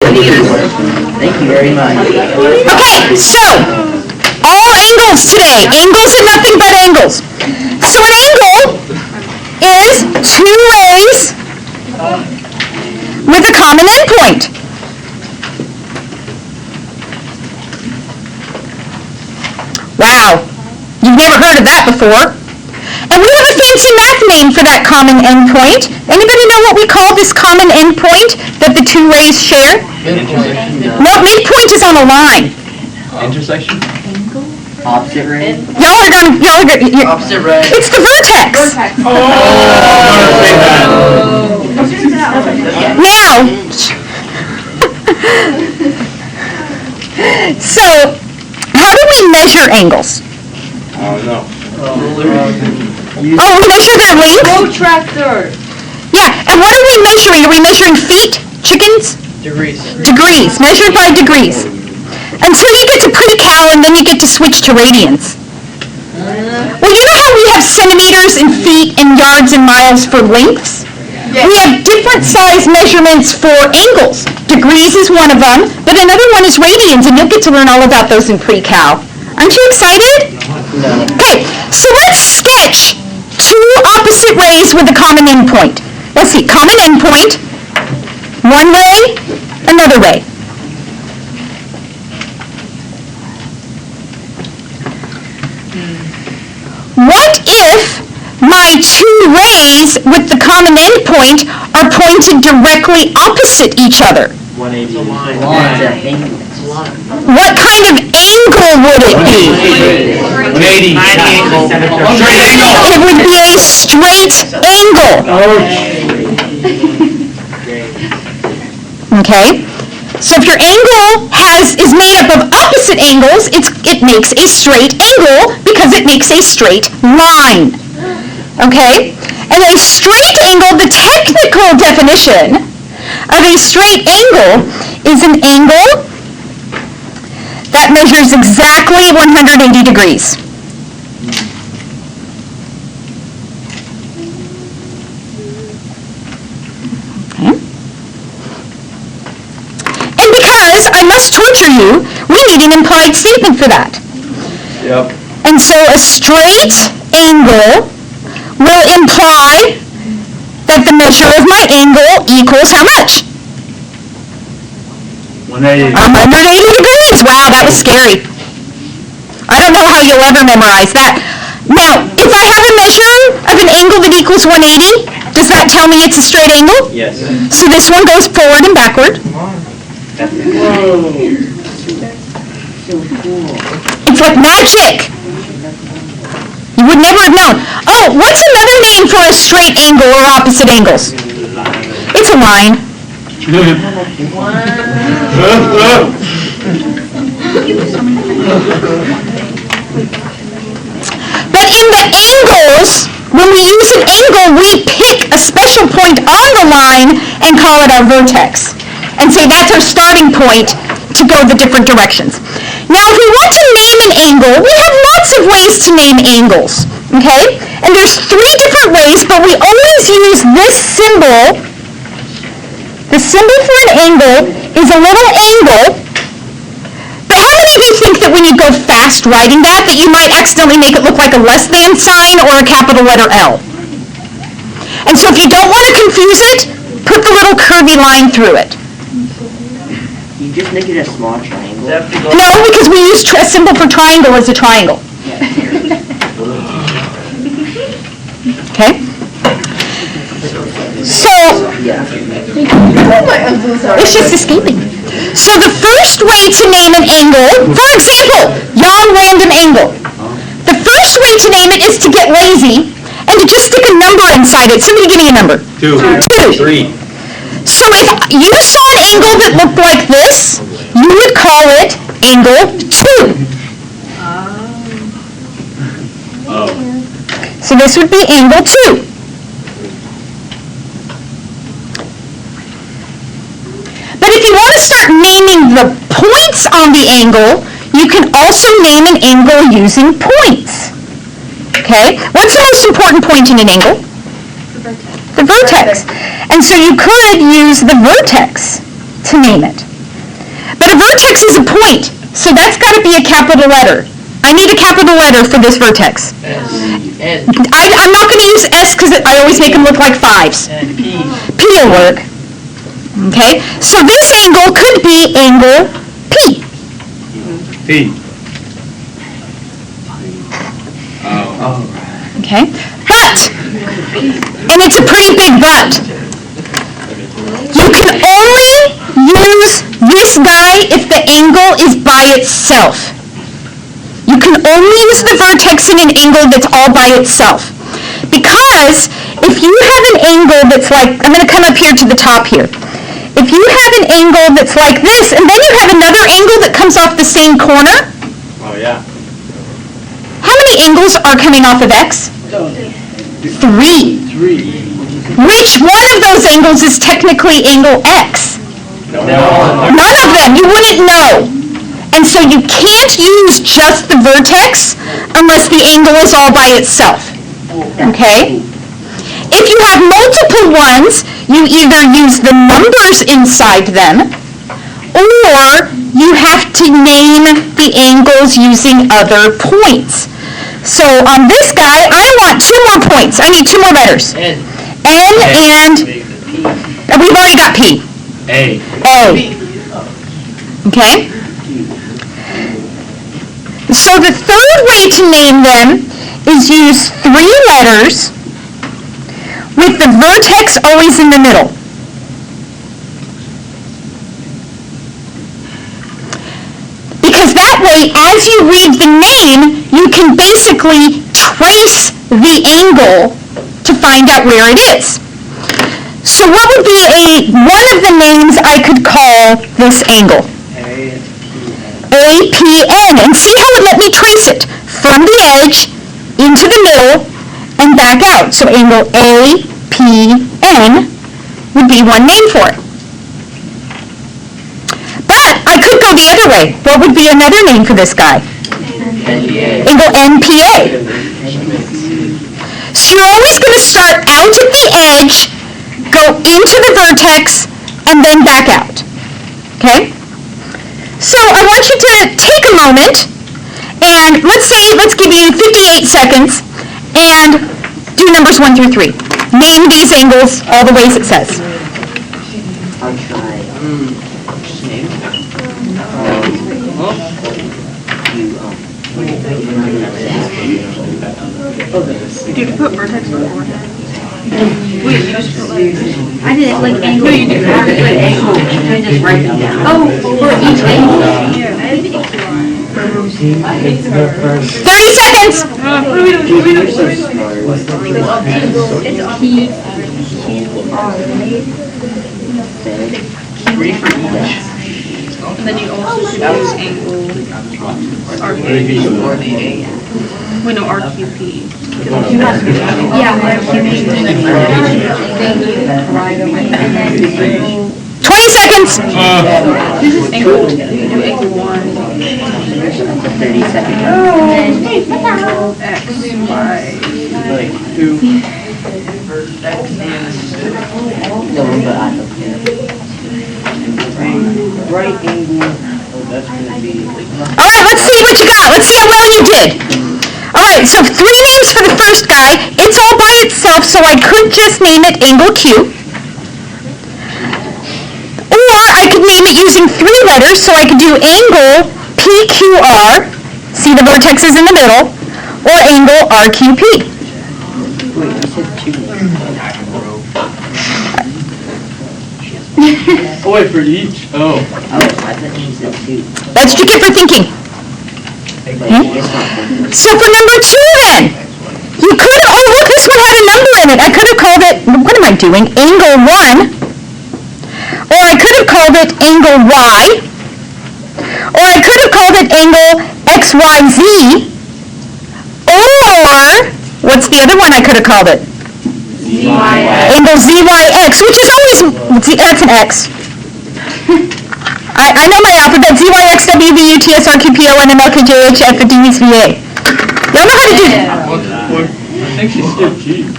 Thank you very much. Okay, so, all angles today. Angles and nothing but angles. So an angle is two rays with a common endpoint. Wow, you've never heard of that before. And we have a fancy math name for that common endpoint. Anybody know what we call this common endpoint that the two rays share? No, midpoint is on a line. Intersection? Opposite ray. Y'all are gonna, Opposite ray. it's the vertex. Now, so, how do we measure angles? No. Oh, we measure their length? Protractor. Yeah, and what are we measuring? Are we measuring feet? Chickens? Degrees. Degrees, measured by degrees. Until you get to pre-cal, and then you get to switch to radians. Well, you know how we have centimeters and feet and yards and miles for lengths? We have different size measurements for angles. Degrees is one of them, but another one is radians, and you'll get to learn all about those in pre-cal. Aren't you excited? No. Okay, so let's sketch two opposite rays with a common endpoint. Let's see, common endpoint, one ray, another ray. What if my two rays with the common endpoint are pointed directly opposite each other? 180. What kind of angle would it be? 180. Straight angle. It would be a straight angle. Okay? So if your angle is made up of opposite angles, it makes a straight angle because it makes a straight line. Okay? And a straight angle, the technical definition of a straight angle is an angle that measures exactly 180 degrees. Okay. And because I must torture you, we need an implied statement for that. Yep. And so a straight angle will imply that the measure of my angle equals how much? 180. 180 degrees. Wow, that was scary. I don't know how you'll ever memorize that. Now, if I have a measure of an angle that equals 180, does that tell me it's a straight angle? Yes. So this one goes forward and backward. It's like magic. You would never have known. Oh, what's another name for a straight angle or opposite angles? It's a line. But in the angles, when we use an angle, we pick a special point on the line and call it our vertex. And say that's our starting point to go the different directions. Now, if we want to name an angle, we have lots of ways to name angles, okay? And there's three different ways, but we always use this symbol. The symbol for an angle is a little angle. But how many of you think that when you go fast writing that you might accidentally make it look like a less than sign or a capital letter L? And so if you don't want to confuse it, put the little curvy line through it. You just make it a small triangle. No, because we use a symbol for triangle as a triangle. Okay? So, it's just escaping. So the first way to name an angle, for example, yon random angle. The first way to name it is to get lazy and to just stick a number inside it. Somebody give me a number. 2. 3. So if you saw an angle that looked like this, you would call it angle 2. Oh. So this would be angle 2. But if you want to start naming the points on the angle, you can also name an angle using points. Okay? What's the most important point in an angle? The vertex. And so you could use the vertex to name it. But a vertex is a point, so that's got to be a capital letter. I need a capital letter for this vertex. I'm not going to use S because I always make them look like 5s. P will work. Okay, so this angle could be angle P. P. Okay, but, and it's a pretty big but, you can only use this guy if the angle is by itself. You can only use the vertex in an angle that's all by itself. Because if you have an angle that's like, I'm going to come up here to the top here. If you have an angle that's like this, and then you have another angle that comes off the same corner, Oh, yeah. how many angles are coming off of X? 3. Which one of those angles is technically angle X? None of them. You wouldn't know. And so you can't use just the vertex unless the angle is all by itself. Okay? If you have multiple ones, you either use the numbers inside them, or you have to name the angles using other points. So on this guy, I want 2 more points. I need 2 more letters. N and we've already got P. A. Okay? So the third way to name them is use 3 letters with the vertex always in the middle. Because that way, as you read the name, you can basically trace the angle to find out where it is. So what would be one of the names I could call this angle? APN. And see how it let me trace it from the edge into the middle and back out. So angle APN would be one name for it. But I could go the other way. What would be another name for this guy? Angle NPA. So you're always going to start out at the edge, go into the vertex, and then back out. Okay? So I want you to take a moment, and let's give you 58 seconds, and do numbers 1 through 3. Name these angles all the ways it says. I'll try. Did you put vertex before? I did it like angle. No, you did not. Angle, and just write them down. Oh, for each angle. Yeah. 30 seconds! What are we doing? You're so smart. It's P, Three for each. And then you also should use angle RQ. Or the A. Wait, no, RQP. yeah, thank you. And then 20 seconds! This is angle, you do angle 1, 30 seconds. X, Y. Like 2. No, but I don't care. Right angle. That's gonna be like. Alright, let's see what you got. Let's see how well you did. Alright, so 3 names for the first guy. It's all by itself, so I could just name it angle Q. Or I could name it using 3 letters, so I could do angle PQR. See the vertex is in the middle. Or angle RQP. Wait, you said 2. Oh, wait, for each? Oh. Oh, I thought you said 2. That's what you get for thinking. But it's not 1. So for number 2 then, you could, oh look, this one had a number in it. I could have called it, what am I doing? Angle 1. Or I could have called it angle Y. Or I could have called it angle XYZ. Or, what's the other one I could have called it? Angle ZYX, which is always, that's an X. I know my alphabet, ZYX, WVU, TSR, QPO, NML, KJH, FDVA. Y'all know how to do that? I think she skipped G.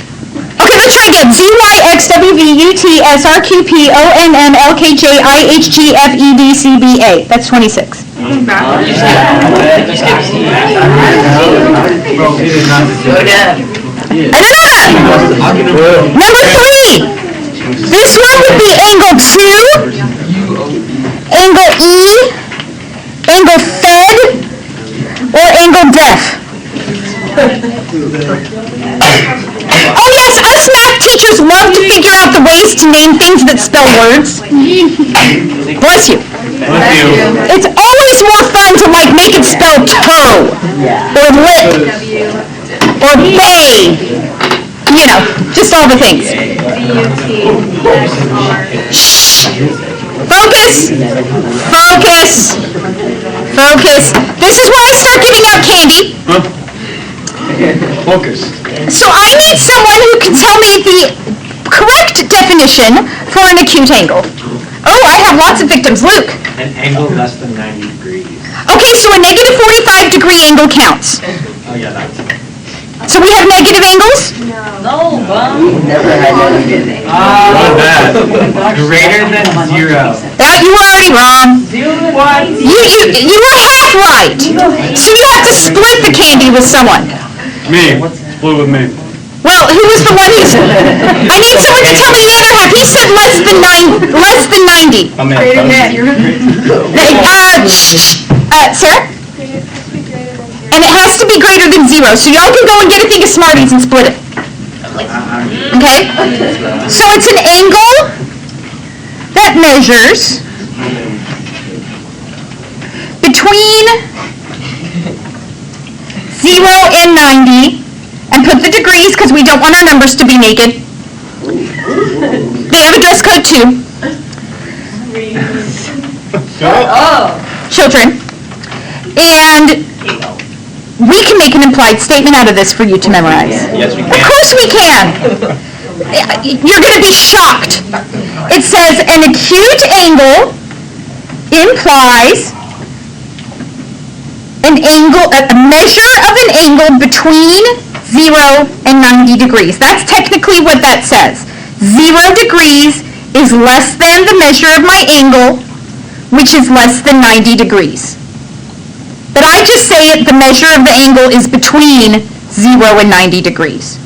Okay, Let's try again. ZYXWVUTSRQPONNLKJIHGFEDCBA. That's 26. Number 3. This one would be angle 2, angle E, angle fed, or angle def. Oh yes, us math teachers love to figure out the ways to name things that spell words. Bless you. It's always more fun to make it spell toe, or lip, or bay. You know, just all the things. Shh! Focus! Focus! Focus! This is where I start giving out candy. Focus. So I need someone who can tell me the correct definition for an acute angle. Oh, I have lots of victims. Luke. An angle less than 90 degrees. Okay, so a negative 45 degree angle counts. Oh yeah, that's it. So we have negative angles? Never had negative. Not bad. Greater than 0. You were already wrong. You were half right. So you have to split the candy with someone. Me. Split with me. Well, who was the one who's... I need someone to tell me the other half. He said less than 90. I'm in. Sarah? And it has to be greater than 0. So y'all can go and get a thing of Smarties and split it. Okay? So it's an angle that measures between 0 and 90, and put the degrees because we don't want our numbers to be naked. They have a dress code too. Children. And we can make an implied statement out of this for you to memorize. Yes, we Of course we can. You're going to be shocked. It says an acute angle implies a measure of an angle between 0 and 90 degrees. That's technically what that says. 0 degrees is less than the measure of my angle, which is less than 90 degrees. But I just say it, the measure of the angle is between 0 and 90 degrees.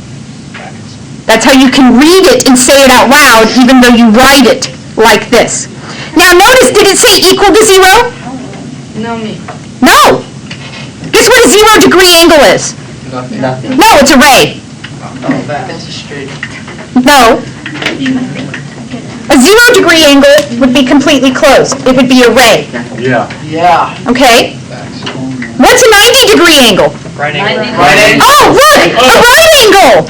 That's how you can read it and say it out loud, even though you write it like this. Now notice, did it say equal to 0? No, me. No. Guess what a 0 degree angle is? Nothing. No, it's a ray. It's a straight. No. A 0 degree angle would be completely closed. It would be a ray. Yeah. Yeah. Okay? What's a 90 degree angle? Right angle. Oh, look! A right angle!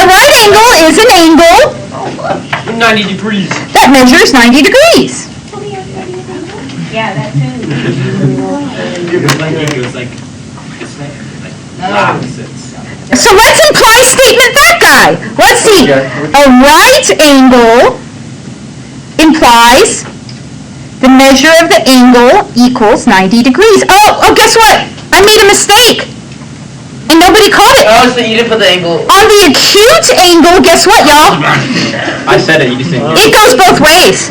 A right angle is an angle 90 degrees. that measures 90 degrees. It was like opposites. So let's imply statement that guy. Let's see. A right angle implies the measure of the angle equals 90 degrees. Oh, guess what? I made a mistake. And nobody caught it. Oh, so you didn't put the angle. On the acute angle, guess what, y'all? I said it, you just didn't. It goes both ways.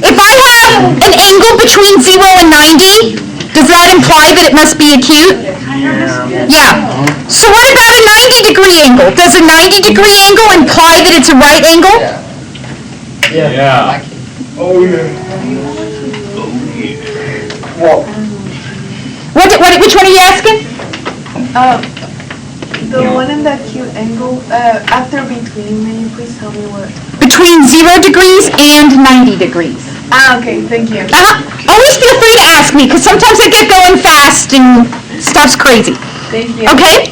If I have an angle between 0 and 90, does that imply that it must be acute? Yeah. So what about a 90 degree angle? Does a 90 degree angle imply that it's a right angle? Yeah. Which one are you asking? The one in the acute angle, after between, may you please tell me what? Between 0 degrees and 90 degrees. Okay, thank you. Always feel free to ask me, because sometimes I get going fast and stuff's crazy. Thank you. Okay?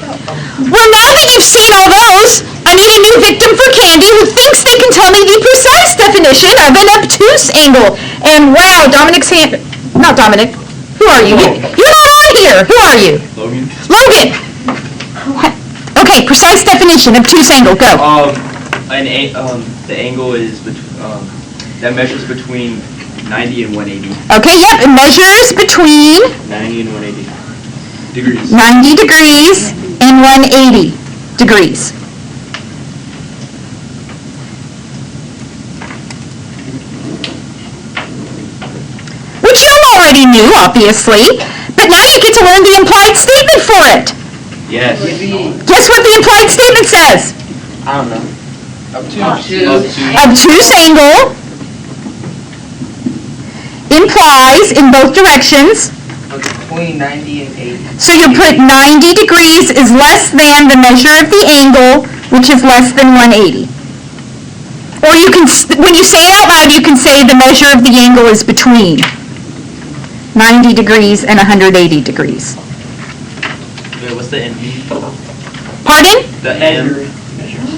Well, now that you've seen all those, I need a new victim for candy who thinks they can tell me the precise definition of an obtuse angle. And wow, Dominic's hand... Not Dominic. Who are you? You're not on here. Who are you? Logan. Logan! Okay, precise definition, obtuse angle, go. The angle is that measures between 90 and 180. Okay, yep, it measures between 90 and 180 degrees. 90 degrees and 180 degrees. which you already knew, obviously, but now you get to learn the implied statement for it. Yes. Guess what the implied statement says? I don't know. Obtuse angle implies in both directions. Between 90 and 80. So you put 90 degrees is less than the measure of the angle, which is less than 180. Or you can, when you say it out loud, you can say the measure of the angle is between 90 degrees and 180 degrees. Wait, what's the N? Pardon? The N.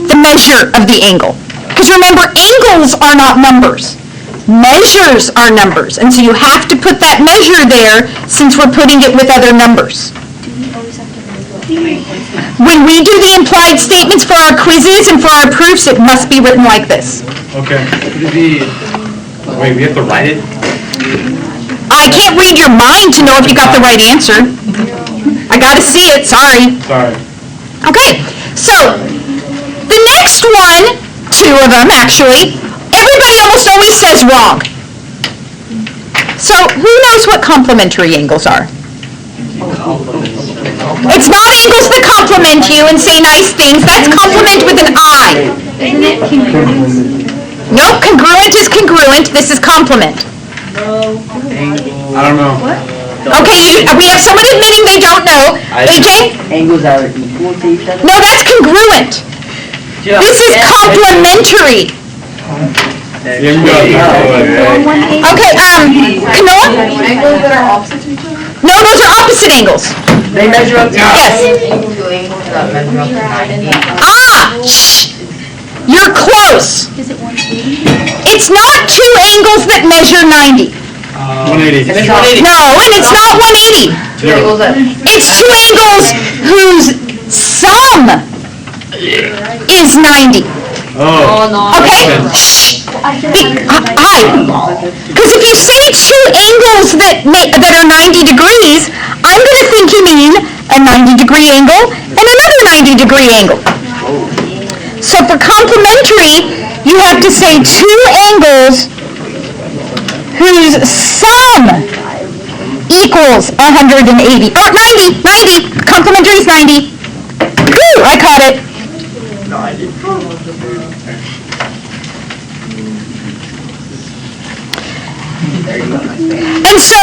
The measure of the angle. Because remember, angles are not numbers. Measures are numbers. And so you have to put that measure there since we're putting it with other numbers. When we do the implied statements for our quizzes and for our proofs, it must be written like this. Okay. Wait, we have to write it? I can't read your mind to know if you got the right answer. I gotta see it, sorry. Sorry. Okay, so the next one, two of them actually, everybody almost always says wrong. So who knows what complementary angles are? It's not angles that compliment you and say nice things. That's compliment with an I. Isn't it congruent? Nope, congruent is congruent. This is complement. I don't know. Okay, we have someone admitting they don't know. AJ? Angles are equal to each other? No, that's congruent. This is complementary. Yeah, we got it. Okay, Camilla? Angles that are opposite to each other? No, those are opposite angles. They measure up to... Yes. Shh. You're close. Is it 180? It's not two angles that measure 90. 180. No, and it's not 180. It's two angles whose sum is 90. Oh. Okay, shh. Hi. Because if you say two angles that are 90 degrees, I'm going to think you mean a 90-degree angle and another 90-degree angle. So for complementary, you have to say two angles whose sum equals 180. Or 90, 90. Complementary is 90. Woo, I caught it. And so,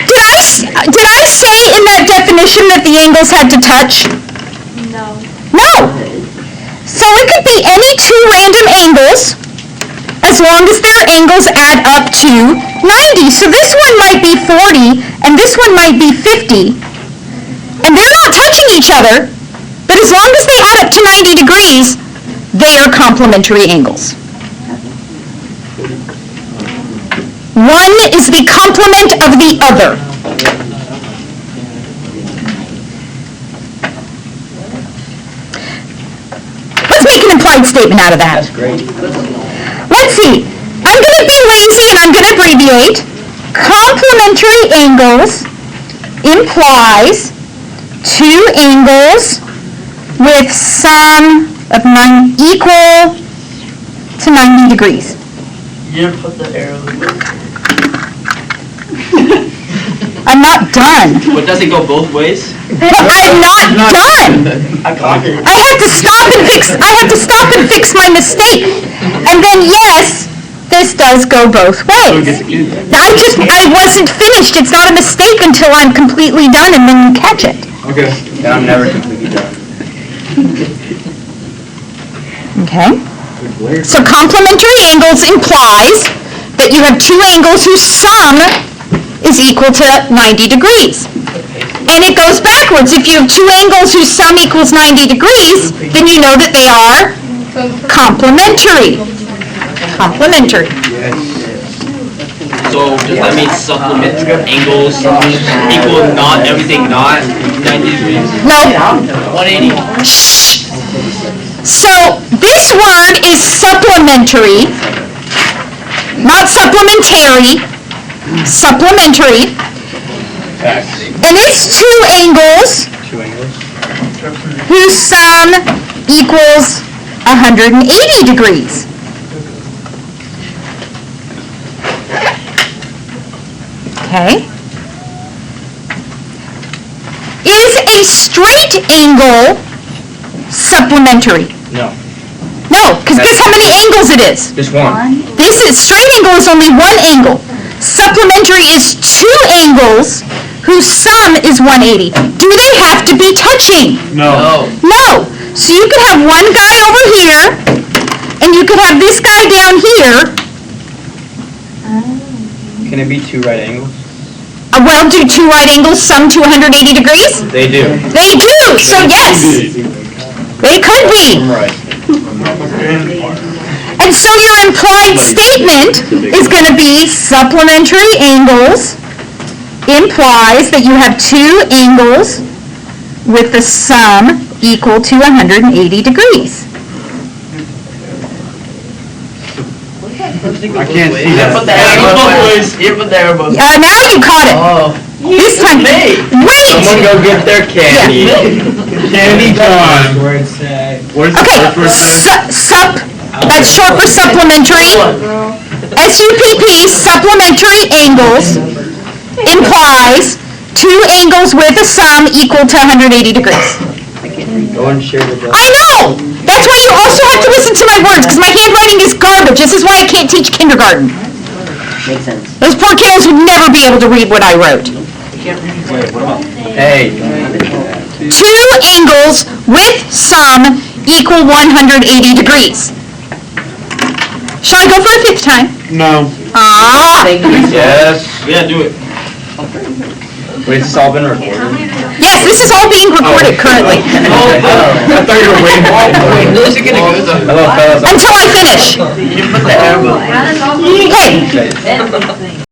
did I say in that definition that the angles had to touch? No. No. So it could be any two random angles, as long as their angles add up to 90. So this one might be 40, and this one might be 50. And they're not touching each other, but as long as they add up to 90 degrees, they are complementary angles. One is the complement of the other. Let's make an implied statement out of that. That's great. Let's see. I'm going to be lazy and I'm going to abbreviate. Complementary angles implies two angles with sum of equal to 90 degrees. You didn't put the arrow. I'm not done. But does it go both ways? I'm not done. I caught it. I had to stop and fix my mistake. And then yes, this does go both ways. I wasn't finished. It's not a mistake until I'm completely done and then you catch it. Okay. And I'm never completely done. Okay? So complementary angles implies that you have two angles whose sum is equal to 90 degrees. And it goes backwards. If you have two angles whose sum equals 90 degrees, then you know that they are complementary. Complementary. So does that mean supplement angles equal not everything not 90 degrees? No. 180. Shh. So this word is supplementary, not supplementary, supplementary. And it's two angles whose sum equals 180 degrees. Okay. Is a straight angle supplementary? No. No, because guess how many angles it is? Just one. This is, straight angle is only one angle. Supplementary is two angles whose sum is 180. Do they have to be touching? No. No. So you could have one guy over here, and you could have this guy down here. Can it be two right angles? Well, do two right angles sum to 180 degrees? They do. They do, so yes. They could be. Right. And so your implied statement is going to be supplementary angles implies that you have two angles with the sum equal to 180 degrees. I can't see that. Now you caught it. This time. Wait! Someone go get their candy. Candy time. What is the Okay, first word? that's short for supplementary. SUPP, supplementary angles, implies two angles with a sum equal to 180 degrees. Go and share the job. I know! That's why you also have to listen to my words, because my handwriting is garbage. This is why I can't teach kindergarten. Makes sense. Those poor kiddos would never be able to read what I wrote. Hey. Two angles with sum equal 180 degrees. Shall I go for a fifth time? No. Ah! Yes. Yeah, do it. Wait, it's all been recorded? Yes, this is all being recorded currently. I thought you were waiting. Hello, fellas. Until I finish. Okay.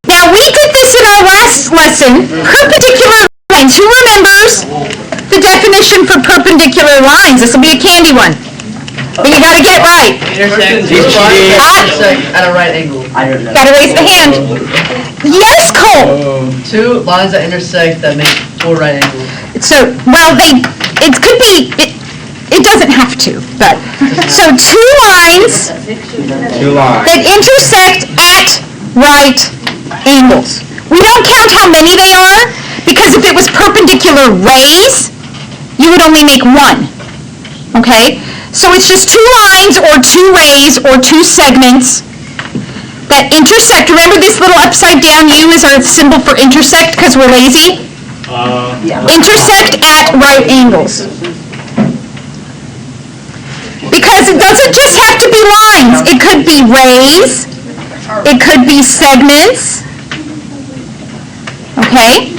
Now, we did this in our last lesson. Perpendicular lines. Who remembers the definition for perpendicular lines? This will be a candy one. But you gotta get it right. Intersect at a right angle. I don't know. Gotta raise the hand. Yes, Cole. Two lines that intersect that make four right angles. So, well, it could be, it doesn't have to, but, so two lines Two lines. that intersect at right angles. We don't count how many they are, because if it was perpendicular rays, you would only make one, okay? So it's just two lines or two rays or two segments that intersect. Remember this little upside down U is our symbol for intersect because we're lazy? Intersect at right angles. Because it doesn't just have to be lines. It could be rays. It could be segments. Okay?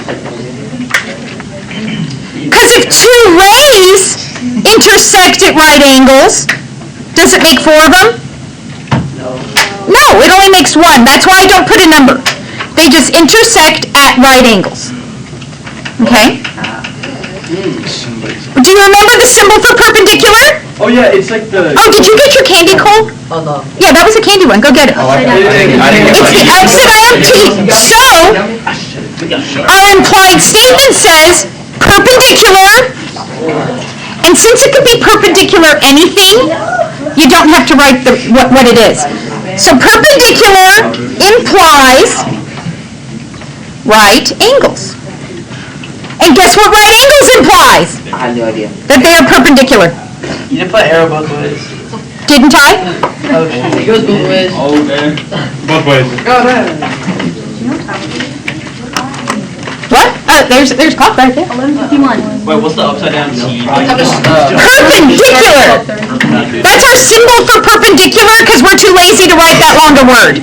Because if two rays intersect at right angles, does it make four of them? No, it only makes one. That's why I don't put a number. They just intersect at right angles. Okay? Do you remember the symbol for perpendicular? Oh, yeah, it's like the... Oh, did you get your candy, Cole? Oh, no. Yeah, that was a candy one. Go get it. I didn't It's the upside down T. So, our implied statement says perpendicular, and since it could be perpendicular anything, you don't have to write what it is. So perpendicular implies right angles. And guess what right angles implies? I have no idea. That they are perpendicular. You didn't put arrow both ways. Didn't I? Oh, it goes both ways. Both ways. What? There's clock right there. 11:51. Wait, what's the upside down T? Perpendicular. That's our symbol for perpendicular because we're too lazy to write that long a word.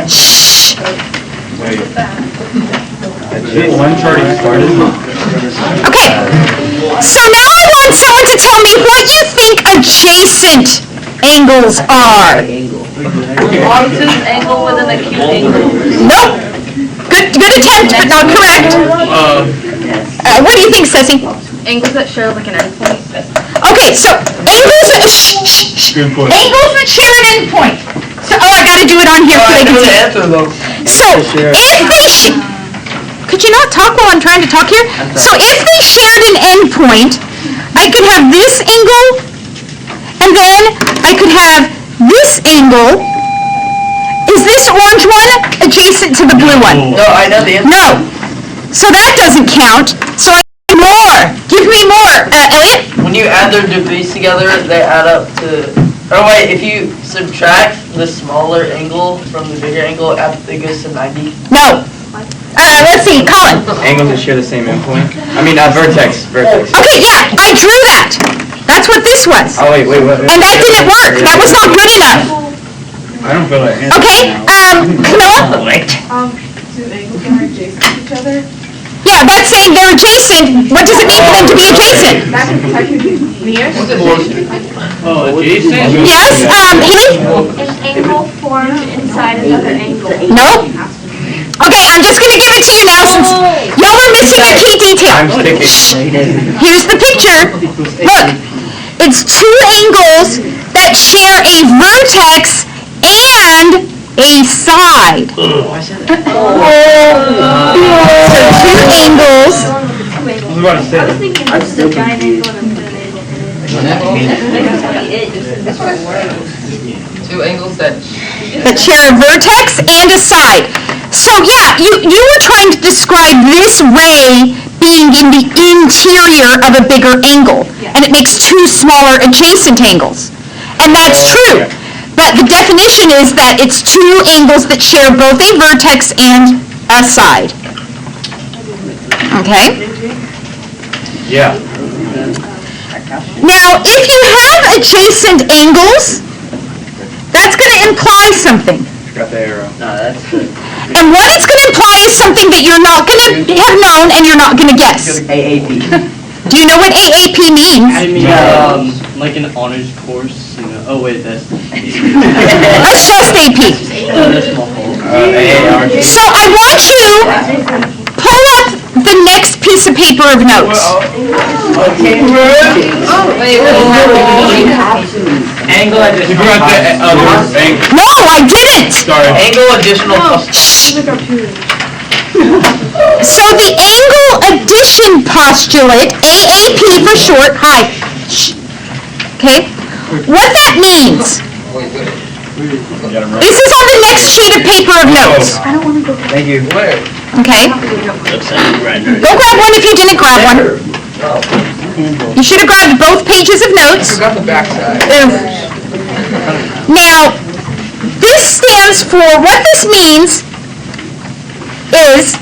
Shh. Lunch already started? Okay. So now I want someone to tell me what you think adjacent angles are. Obtuse angle with an acute angle. Nope. Good attempt, but not correct. What do you think, Ceci? Angles that share like an endpoint. Okay, so angles that Good point. angles that share an endpoint. So, I gotta do it on here so they can see. So, if they could you not talk while I'm trying to talk here? So if they shared an endpoint, I could have this angle, and then I could have this angle. Is this orange one adjacent to the blue one? No, I know the answer. No. So that doesn't count. So I need more. Give me more. Elliot? When you add their degrees together, they add up to, or wait, if you subtract the smaller angle from the bigger angle, it goes to 90. No. Let's see, Colin. Angles that share the same endpoint. I mean, vertex. Okay, yeah, I drew that. That's what this was. Oh, wait. And that didn't work. That was not good enough. I don't feel like. Okay, Camilla? Two angles that are adjacent to each other. Yeah, that's saying they're adjacent. What does it mean for them to be adjacent? That could technically be near. Oh, adjacent? Yes, Haley? An angle formed inside another angle. No. Okay, I'm just gonna give it to you now since y'all are missing a key detail. I'm sticking. Here's the picture. Look, it's two angles that share a vertex and a side. So two angles I was about to say. I was thinking this is a giant angle and a thin angle. Two angles that. that share a vertex and a side. So yeah, you were trying to describe this ray being in the interior of a bigger angle, and it makes two smaller adjacent angles. And that's true. But the definition is that it's two angles that share both a vertex and a side. Okay? Yeah. Now, if you have adjacent angles, that's going to imply something. Got the arrow. No, that's good. And what it's going to imply is something that you're not going to have known and you're not going to guess. AAP. Do you know what AAP means? I mean, like an honors course, you know, oh wait, that's... That's just AP. So I want you pull up the next piece of paper of notes. Angle additional. You got the other angle. No, I didn't. Sorry. Angle additional plus. So the angle addition postulate, AAP for short, hi. Shh. Okay? What that means, this is on the next sheet of paper of notes. Thank you. Where? Okay? Go grab one if you didn't grab one. You should have grabbed both pages of notes. Got the backside. Now, this stands for, what this means is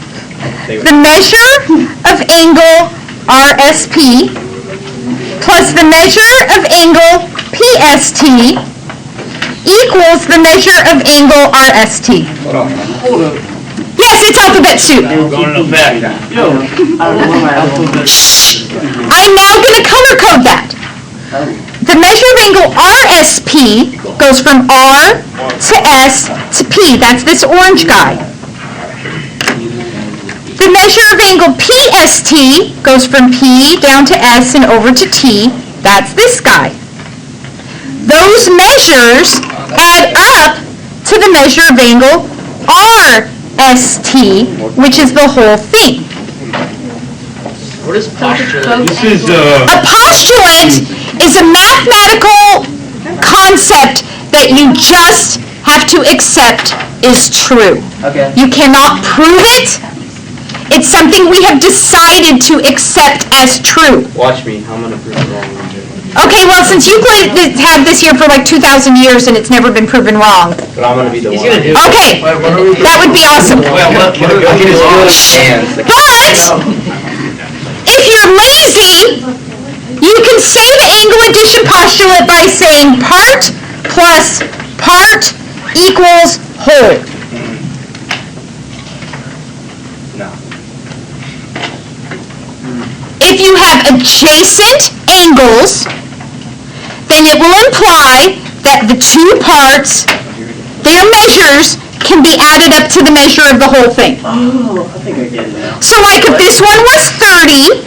the measure of angle RSP plus the measure of angle PST equals the measure of angle RST. Yes, it's alphabet soup. Going to the back. I'm now going to color code that. The measure of angle RSP goes from R to S to P. That's this orange guy. The measure of angle PST goes from P down to S and over to T. That's this guy. Those measures add up to the measure of angle RST, which is the whole thing. What is postulate? This is, A postulate is a mathematical concept that you just have to accept is true. Okay. You cannot prove it. It's something we have decided to accept as true. watch me. I'm gonna prove it wrong. Okay, well, since you've had this here for like 2,000 years and it's never been proven wrong. But I'm gonna be the He's one. gonna do it. Okay, Wait, what are we? that would be awesome. Well, what are we? I can just feel it in my hands. Like, But if you're lazy, you can say the angle addition postulate by saying part plus part equals whole. no. If you have adjacent angles, then it will imply that the two parts, their measures, can be added up to the measure of the whole thing. Oh, I think I get it now. So like if this one was 30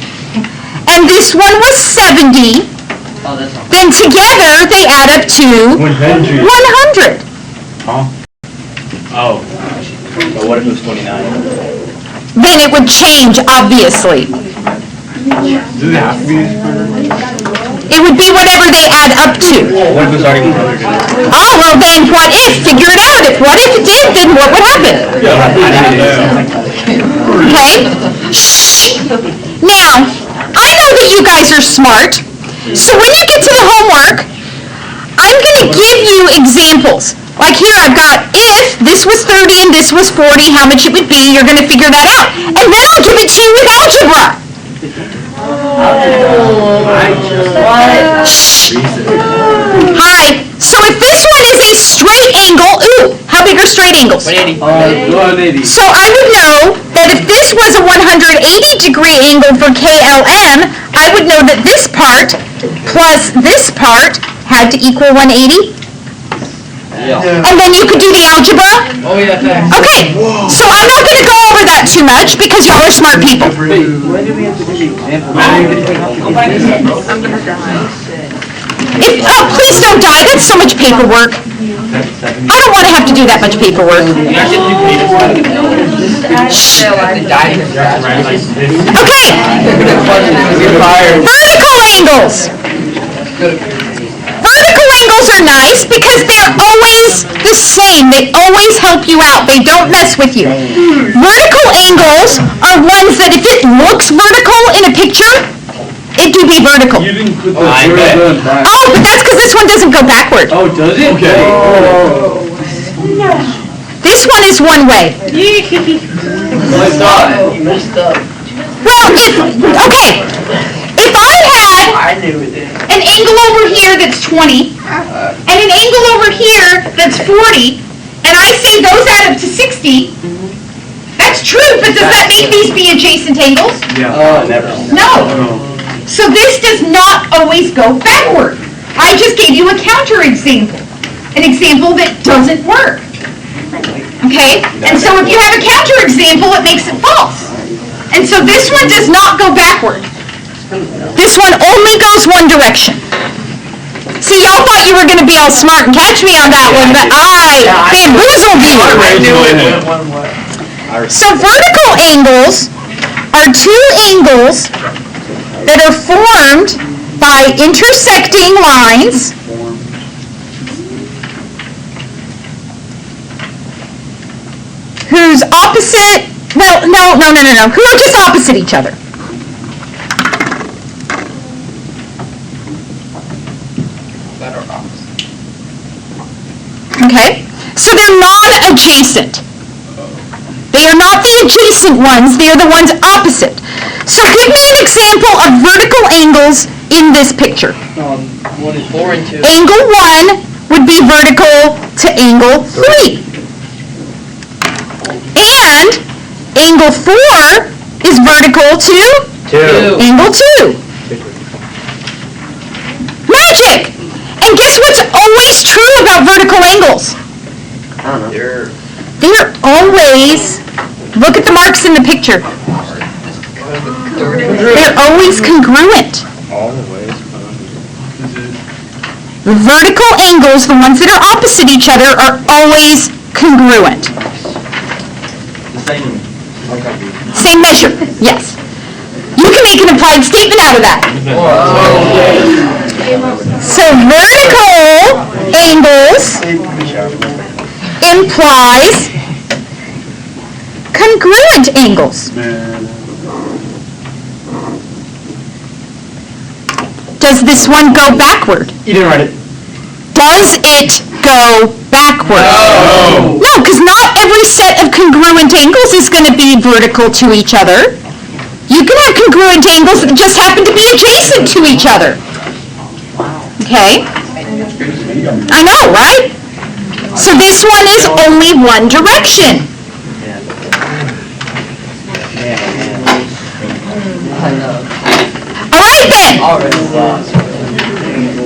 and this one was 70, Oh, that's all. then together they add up to 100. 100. Oh. But what if it was 29? Then it would change, obviously. Does it have to be this It would be whatever they add up to. What if it's already 100? Oh, well then, what if? Figure it out. If what if it did, then what would happen? Okay? Shh! Now, I know that you guys are smart, so when you get to the homework, I'm going to give you examples. Like here I've got if this was 30 and this was 40, how much it would be, you're going to figure that out. And then I'll give it to you with algebra. Shh! Hi. So if this one is a straight angle, ooh, how big are straight angles? 180. So I would know that if this was a 180-degree angle for KLM, I would know that this part plus this part had to equal 180. And then you could do the algebra? Oh, yeah, thanks. Okay, so I'm not going to go over that too much because y'all are smart people. Why do we have to do the example? Please don't die, that's so much paperwork. I don't want to have to do that much paperwork. You actually have to pay Shh. Fire. Vertical angles. Vertical angles are nice because they're always the same. They always help you out. They don't mess with you. Vertical angles are ones that if it looks vertical in a picture, it do be vertical. You didn't put the I bet. Oh, but that's because this one doesn't go backward. Oh, does it? Okay. This one is one way. Messed up. Well, okay. If I had I knew it. an angle over here that's 20, and an angle over here that's 40, and I say those add up to 60, that's true, but does that make these be adjacent angles? Yeah. Never. No. So this does not always go backward. I just gave you a counter example, an example that doesn't work. Okay? And so if you have a counter example, it makes it false. And so this one does not go backward. This one only goes one direction. See, y'all thought you were going to be all smart and catch me on that one, but I bamboozled you. I knew it went one way. So vertical angles are two angles that are formed by intersecting lines whose opposite, well, no, who are just opposite each other. Okay? So they're non-adjacent. They are not the adjacent ones, they are the ones opposite. So give me an example of vertical angles in this picture. 4 and 2. Angle 1 would be vertical to angle 3. And angle 4 is vertical to angle 2. Magic! And guess what's always true about vertical angles? I don't know. They're always, look at the marks in the picture. They're always congruent. The vertical angles, the ones that are opposite each other, are always congruent. Same measure, yes. You can make an implied statement out of that. So vertical angles implies congruent angles. Does this one go backward? You didn't write it. Does it go backward? No, because not every set of congruent angles is going to be vertical to each other. You can have congruent angles that just happen to be adjacent to each other. Okay? I know, right? So this one is only one direction. All right then.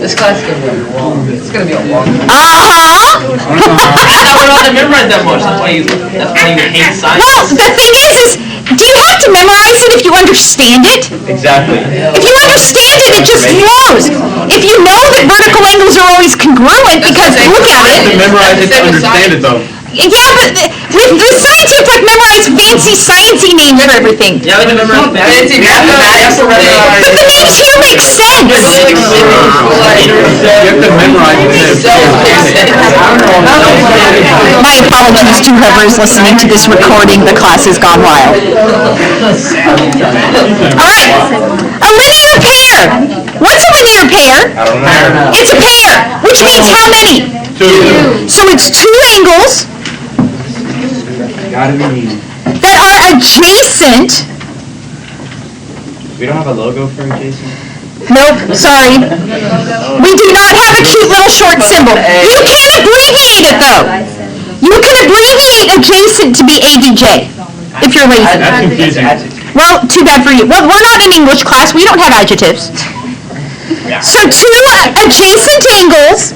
This class is going to be long. It's going to be a long one. Uh-huh. That's not what I memorize that much. That's why you hate science. Well, the thing is, do you have to memorize it if you understand it? Exactly. If you understand it, it just flows. If you know that vertical angles are always congruent, because look at To it. memorize it to understand it though. Yeah, but the science, you have to memorize fancy sciencey names for everything. Yeah, we remember Fancy mathematics. But the names here make sense. You have to memorize it. My apologies to whoever is listening to this recording. The class has gone wild. All right, a linear pair. What's a linear pair? I don't know. It's a pair, which means how many? So it's two angles Gotta be. that are adjacent. We don't have a logo for Jason? Nope, sorry. We do not have a cute little short symbol. You can abbreviate it though. You can abbreviate adjacent to be ADJ if you're lazy. That's confusing. Well, too bad for you. Well, we're not an English class. We don't have adjectives. So two adjacent angles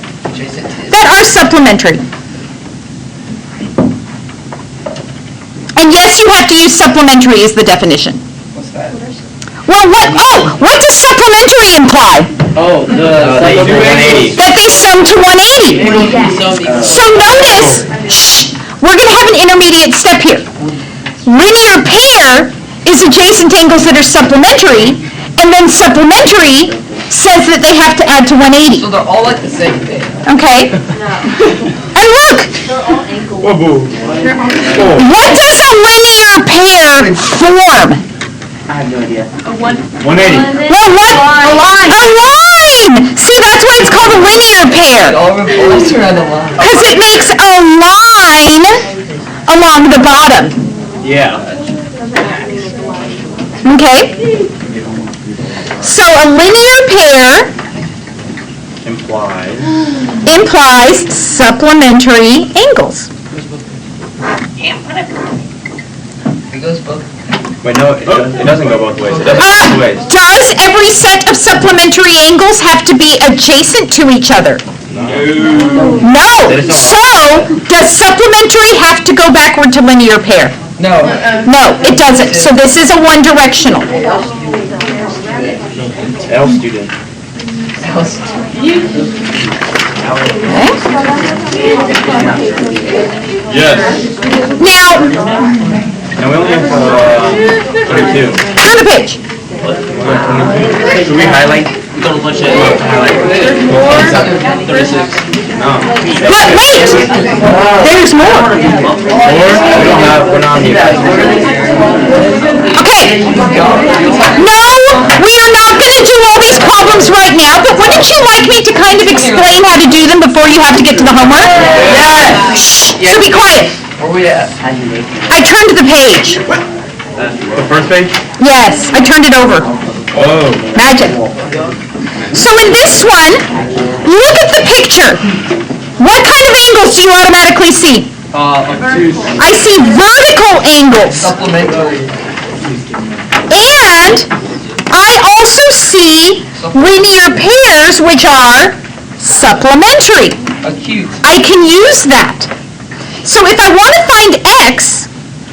that are supplementary. And yes, you have to use supplementary as the definition. What's that? Well, what does supplementary imply? Oh, the They do 180. That they sum to 180. So notice, we're going to have an intermediate step here. Linear pair is adjacent angles that are supplementary, and then supplementary says that they have to add to 180. So they're all like the same thing. Okay? And look, Whoa, whoa. what does a linear pair form? I have no idea. 180. Well, what? A line! See, that's why it's called a linear pair. All revolves around the line. Because it makes a line along the bottom. Yeah. Okay? So a linear pair implies supplementary angles. It goes both. Wait, no, it doesn't go both ways. It doesn't go both ways. Does every set of supplementary angles have to be adjacent to each other? No. So, does supplementary have to go backward to linear pair? No. No, it doesn't. So this is a one-directional. L student. Yes. Now, No, we only have 22. turn the page. Should we highlight? We got a bunch of highlight. 36. No. But wait, there's more. We're not on the Okay. No, we are not going to do all these problems right now, but wouldn't you like me to kind of explain how to do them before you have to get to the homework? Shh, so be quiet. Where we at? I turned the page. The first page? Yes, I turned it over. Oh. Magic. So in this one, look at the picture. What kind of angles do you automatically see? I see vertical angles. Supplementary. And I also see linear pairs, which are supplementary. Acute. I can use that. So if I want to find x,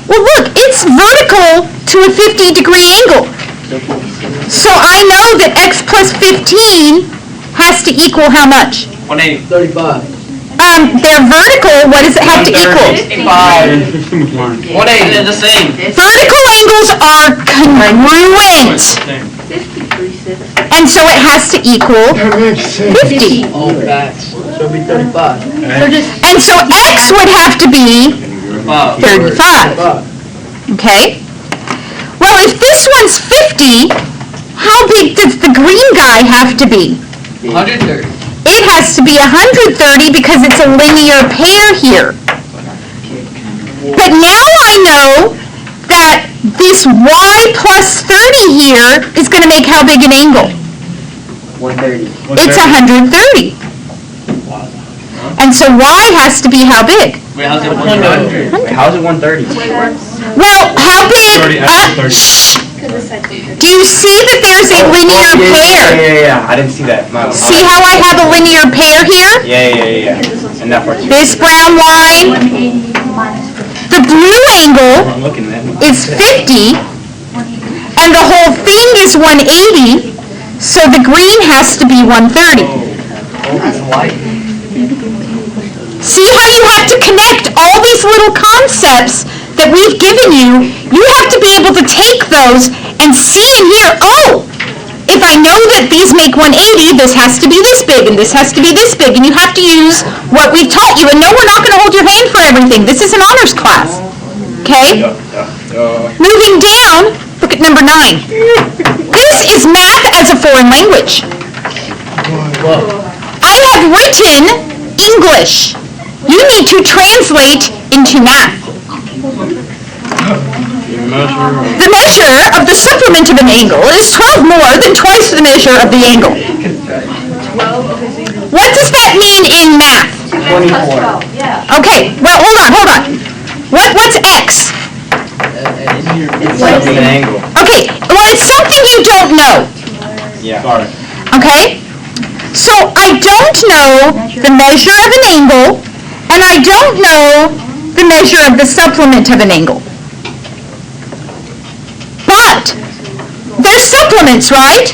well look, it's vertical to a 50-degree angle. So I know that x plus 15 has to equal how much? 180. 35. They're vertical, what does it have to equal? 180. They're the same. Vertical angles are congruent. And so it has to equal 50. Oh, facts. So it'd be 35. And so x would have to be 35. Okay? Well, if this one's 50, how big does the green guy have to be? 130. It has to be 130 because it's a linear pair here. But now I know that this y plus 30 here is going to make how big an angle? 130. It's 130. And so y has to be how big? Wait, how's it 100? Wait, how's it 130? Well, how big? 30. Shh. Do you see that there's a linear pair? Yeah. I didn't see that. See how I have a linear pair here? Yeah. And that part. This brown line, the blue angle I'm looking at it. is 50, and the whole thing is 180, so the green has to be 130. That's light. See how you have to connect all these little concepts that we've given you? You have to be able to take those and see and hear, oh, if I know that these make 180, this has to be this big, and this has to be this big, and you have to use what we've taught you. And no, we're not going to hold your hand for everything. This is an honors class, okay? Moving down, look at number 9. This is math as a foreign language. I have written English. You need to translate into math. The measure of the supplement of an angle is 12 more than twice the measure of the angle. What does that mean in math? 24. Okay, well, hold on. What's x? It's like An angle. Okay, well, it's something you don't know. Yeah. Sorry. Okay? So I don't know the measure of an angle, and I don't know the measure of the supplement of an angle. But they're supplements, right?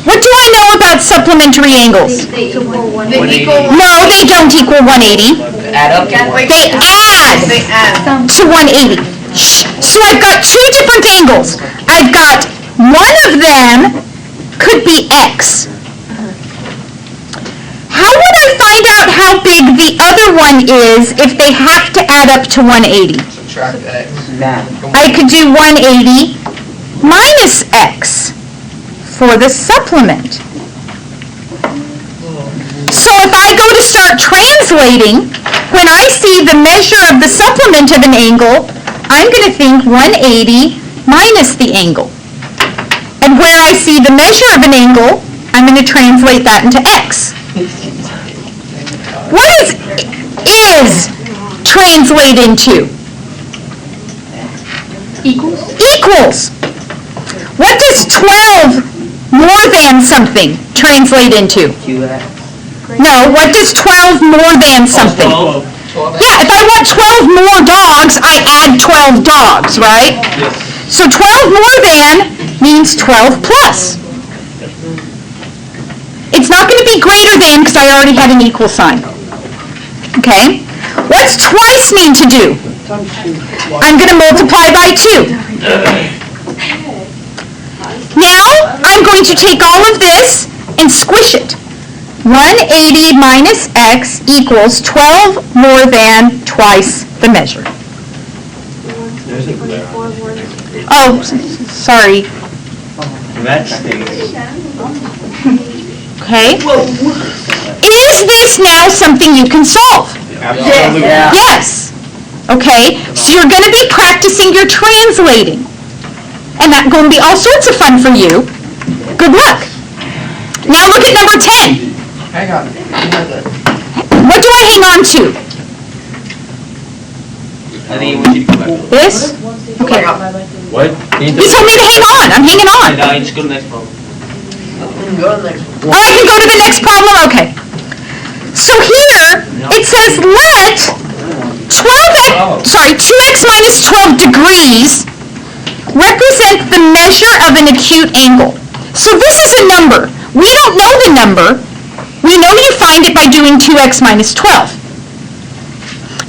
What do I know about supplementary angles? They equal 180. They equal. No, they don't equal 180. Add up to one. They add They add. to 180. So I've got two different angles. I've got one of them could be x. How would I find out how big the other one is if they have to add up to 180? Subtract x. math. I could do 180 minus x for the supplement. So if I go to start translating, when I see the measure of the supplement of an angle, I'm going to think 180 minus the angle. And where I see the measure of an angle, I'm going to translate that into x. What is translate into? Equals. What does 12 more than something translate into? QX. No, what does 12 more than something? Yeah, if I want 12 more dogs, I add 12 dogs, right? So 12 more than means 12 plus. It's not going to be greater than because I already had an equal sign. Okay? What's twice mean to do? I'm going to multiply by 2. Now, I'm going to take all of this and squish it. 180 minus x equals 12 more than twice the measure. Oh, sorry. That stinks. Okay. Is this now something you can solve? Absolutely. Yes. Okay, so you're going to be practicing your translating. And that's going to be all sorts of fun for you. Good luck. Now look at number 10. Hang on. What do I hang on to? I think we should go back. This? Okay. What? You told me to hang on. I'm hanging on. And I just go to the next problem. Go to the next one. Oh, I can go to the next problem? Okay. So here, it says let 2x minus 12 degrees represent the measure of an acute angle. So this is a number. We don't know the number. We know you find it by doing 2x minus 12.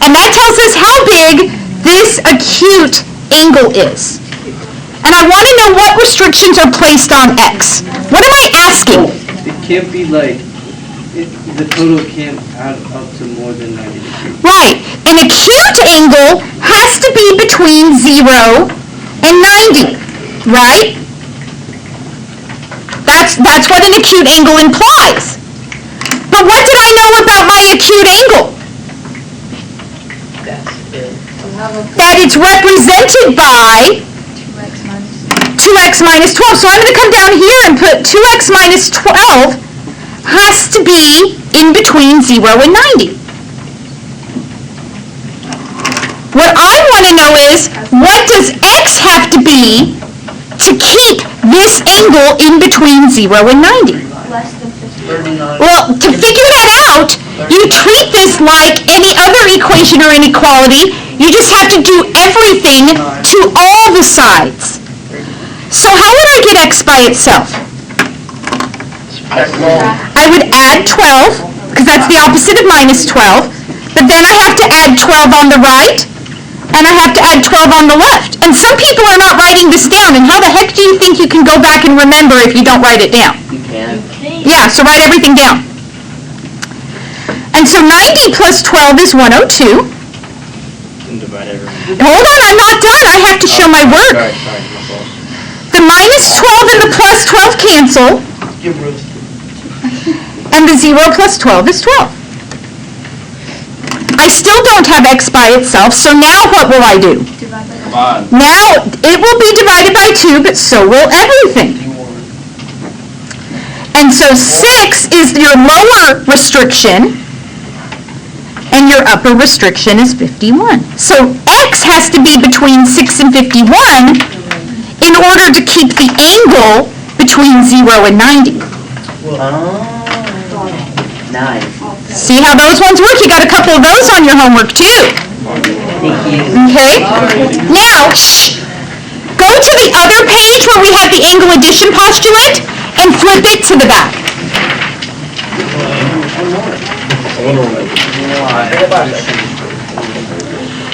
And that tells us how big this acute angle is. And I want to know what restrictions are placed on x. What am I asking? It can't be like, the total can't add up to more than 90 degrees. Right. An acute angle has to be between 0 and 90, right? That's what an acute angle implies. But what did I know about my acute angle? That it's represented by 2x minus 12. So I'm going to come down here and put 2x minus 12 has to be in between 0 and 90. What I want to know is, what does x have to be to keep this angle in between 0 and 90? Less than 50. 39. Well, to figure that out, you treat this like any other equation or inequality. You just have to do everything to all the sides. So how would I get x by itself? I would add 12, because that's the opposite of minus 12. but then I have to add 12 on the right, and I have to add 12 on the left. And some people are not writing this down, and how the heck do you think you can go back and remember if you don't write it down? You can. Yeah, so write everything down. And so 90 plus 12 is 102. And divide everything. Hold on, I'm not done. I have to show my work. Sorry, my fault. The minus 12 and the plus 12 cancel, Give Rose. and the 0 plus 12 is 12. I still don't have x by itself, so now what will I do? Now, it will be divided by 2, but so will everything. And so 6 is your lower restriction, and your upper restriction is 51. So x has to be between 6 and 51 in order to keep the angle between 0 and 90. Nice. See how those ones work? You got a couple of those on your homework too. Thank you. Okay? Now, go to the other page where we have the angle addition postulate and flip it to the back.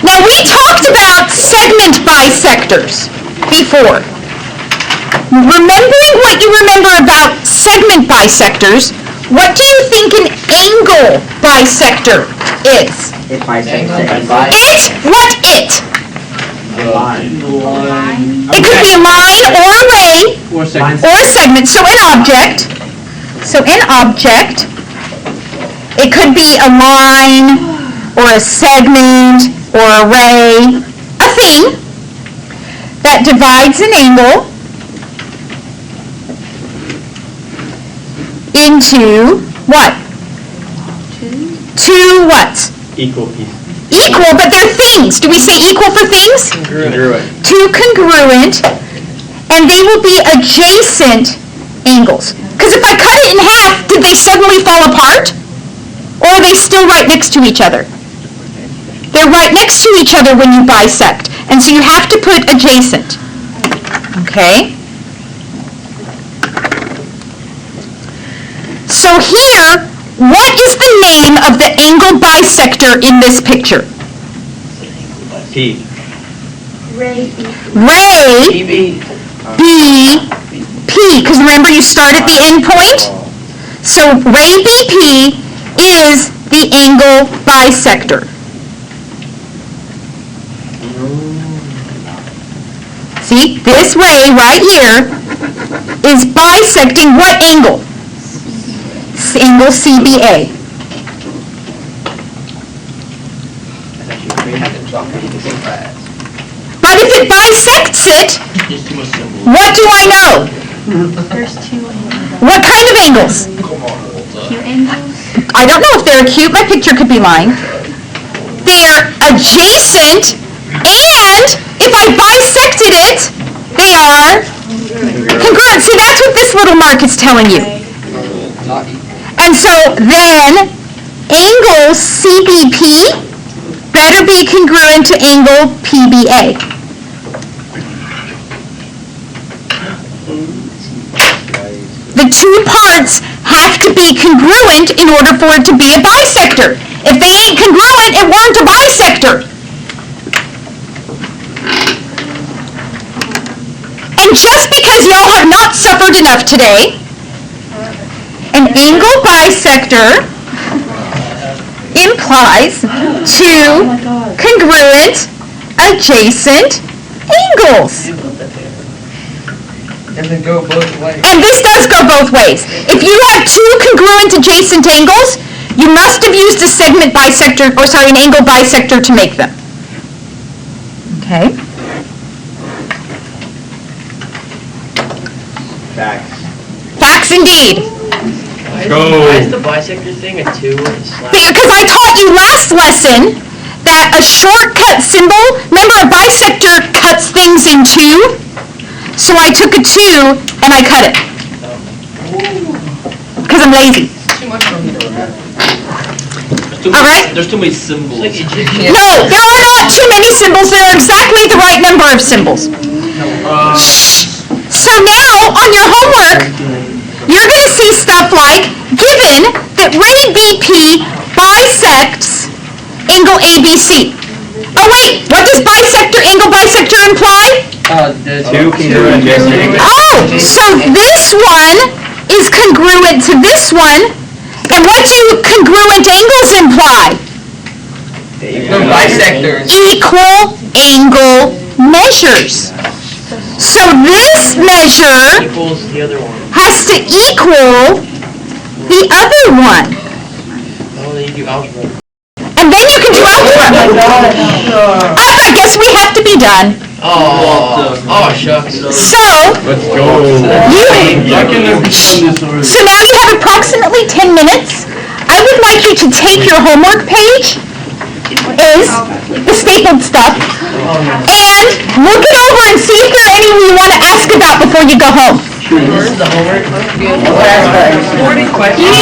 Now, we talked about segment bisectors before. Remembering what you remember about segment bisectors, what do you think an angle bisector is? It bisects the It? It could be a line or a ray Or second. or a segment, so an object. It could be a line or a segment or a ray, a thing that divides an angle into what? Two what? Equal piece. Equal, but they're things. Do we say equal for things? Congruent. Two congruent, and they will be adjacent angles. Because if I cut it in half, did they suddenly fall apart? Or are they still right next to each other? They're right next to each other when you bisect, and so you have to put adjacent. Okay? So here, what is the name of the angle bisector in this picture? P. Ray BB. BP, because remember you start at the end point? So ray BP is the angle bisector. See, this ray right here is bisecting what angle? Angle CBA. But if it bisects it, There's too much symbols. what do I know? There's two angles. What kind of angles? Two angles. I don't know if they're acute, my picture could be lying. They're adjacent, and if I bisected it, they are congruent. See, that's what this little mark is telling you. And so then, angle CBP better be congruent to angle PBA. The two parts have to be congruent in order for it to be a bisector. If they ain't congruent, it weren't a bisector. And just because y'all have not suffered enough today, an angle bisector implies two congruent adjacent angles. And then go both ways. And this does go both ways. If you have two congruent adjacent angles, you must have used a segment bisector, or sorry, an angle bisector to make them. Okay? Facts. Facts indeed. Why is the bisector thing a 2 with a slash? Because I taught you last lesson that a shortcut symbol, remember a bisector cuts things in two? So I took a 2 and I cut it. Because I'm lazy. Too much from the All right? There's too many symbols. It's like Egyptian. No, there are not too many symbols. There are exactly the right number of symbols. So now, on your homework, you're going to see stuff like, given that ray BP bisects angle ABC. Oh wait, what does bisector, angle bisector imply? There's Two congruent angles. Oh, so this one is congruent to this one, and what do congruent angles imply? The bisectors. Equal angle measures. So this measure Equals the other one. has to equal the other one. Oh, then you do algebra. And then you can do algebra. I guess we have to be done. Oh, shucks. So, Let's go. so now you have approximately 10 minutes. I would like you to take your homework page, is the stapled stuff, and look it over and see if there are any you want to ask about before you go home. This is the homework. Questions?